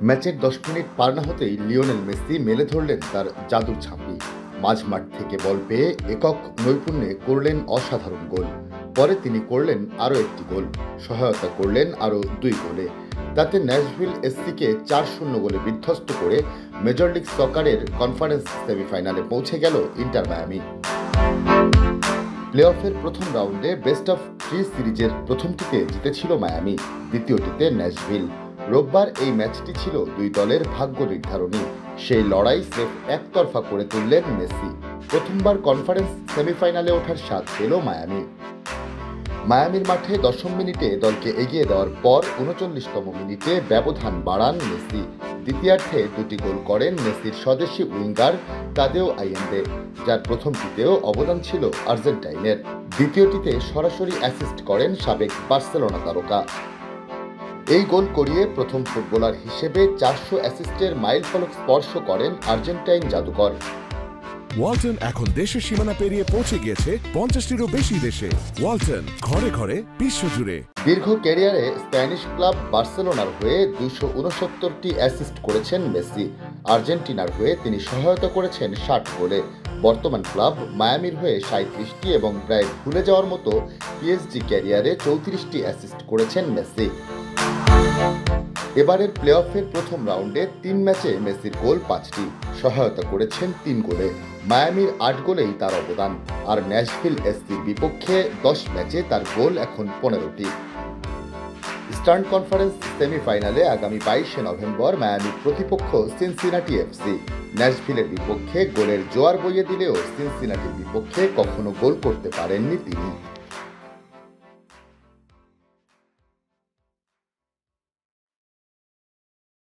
ম্যাচের ১০ মিনিট পার না হতেই লিওনেল মেসি মেলে ধরলেন তার জাদুর ঝাঁপি। মাঝমাঠ থেকে বল পেয়ে একক নৈপুণ্যে করলেন অসাধারণ গোল। পরে তিনি করলেন আরও একটি গোল, সহায়তা করলেন আরও ২ গোলে। তাতে ন্যাশভিল এসসিকে ৪-০ গোলে বিধ্বস্ত করে মেজর লিগ সকারের কনফারেন্স সেমিফাইনালে পৌঁছে গেল ইন্টার মায়ামি। প্লে অফের প্রথম রাউন্ডে বেস্ট অফ 3 সিরিজের প্রথমটিতে জিতেছিল মায়ামি, দ্বিতীয়টিতে ন্যাশভিল। রোববার এই ম্যাচটি ছিল দুই দলের ভাগ্য নির্ধারণী। সেই লড়াই স্রেফ একতরফা করে তুললেন মেসি। প্রথমবার কনফারেন্স সেমিফাইনালে ওঠার স্বাদ পেল মায়ামি। মায়ামির মাঠে ১০ম মিনিটে দলকে এগিয়ে দেওয়ার পর ৩৯তম মিনিটে ব্যবধান বাড়ান মেসি। দ্বিতীয়ার্ধে ২টি গোল করেন মেসির স্বদেশি উইঙ্গার তাদেও আইয়েন্দে, যার প্রথমটিতেও অবদান ছিল আর্জেন্টাইনের। দ্বিতীয়টিতে সরাসরি অ্যাসিস্ট করেন সাবেক বার্সেলোনা তারকা। এই গোল করিয়ে প্রথম ফুটবলার হিসেবে ৪০০ অ্যাসিস্টের মাইলফলক স্পর্শ করেন আর্জেন্টাইন জাদুকর। ওয়ালটন এখন দেশের সীমানা পেরিয়ে পৌঁছে গিয়েছে ৫০টিরও বেশি দেশে। ওয়ালটন, ঘরে ঘরে, বিশ্বজুড়ে। দীর্ঘ ক্যারিয়ারে স্প্যানিশ ক্লাব বার্সেলোনার হয়ে ২৬৯টি অ্যাসিস্ট করেছেন মেসি। আর্জেন্টিনার হয়ে তিনি সহায়তা করেছেন ৬০ গোলে। বর্তমান ক্লাব মায়ামির হয়ে ৩৭টি এবং প্রায় ভুলে যাওয়ার মতো পিএসজি ক্যারিয়ারে ৩৪টি অ্যাসিস্ট করেছেন মেসি। এবারের প্লে অফের প্রথম রাউন্ডে ৩ ম্যাচে মেসির গোল ৫টি, সহায়তা করেছেন ৩ গোলে। মায়ামির ৮ গোলেই তার অবদান। আর ন্যাশভিল এসসির বিপক্ষে ১০ ম্যাচে তার গোল এখন ১৫টি। ইস্টার্ন কনফারেন্স সেমিফাইনালে আগামী ২২শে নভেম্বর মায়ামির প্রতিপক্ষ সিনসিনাটি এফসি। ন্যাশভিলের বিপক্ষে গোলের জোয়ার বইয়ে দিলেও সিনসিনাটির বিপক্ষে কখনো গোল করতে পারেননি তিনি।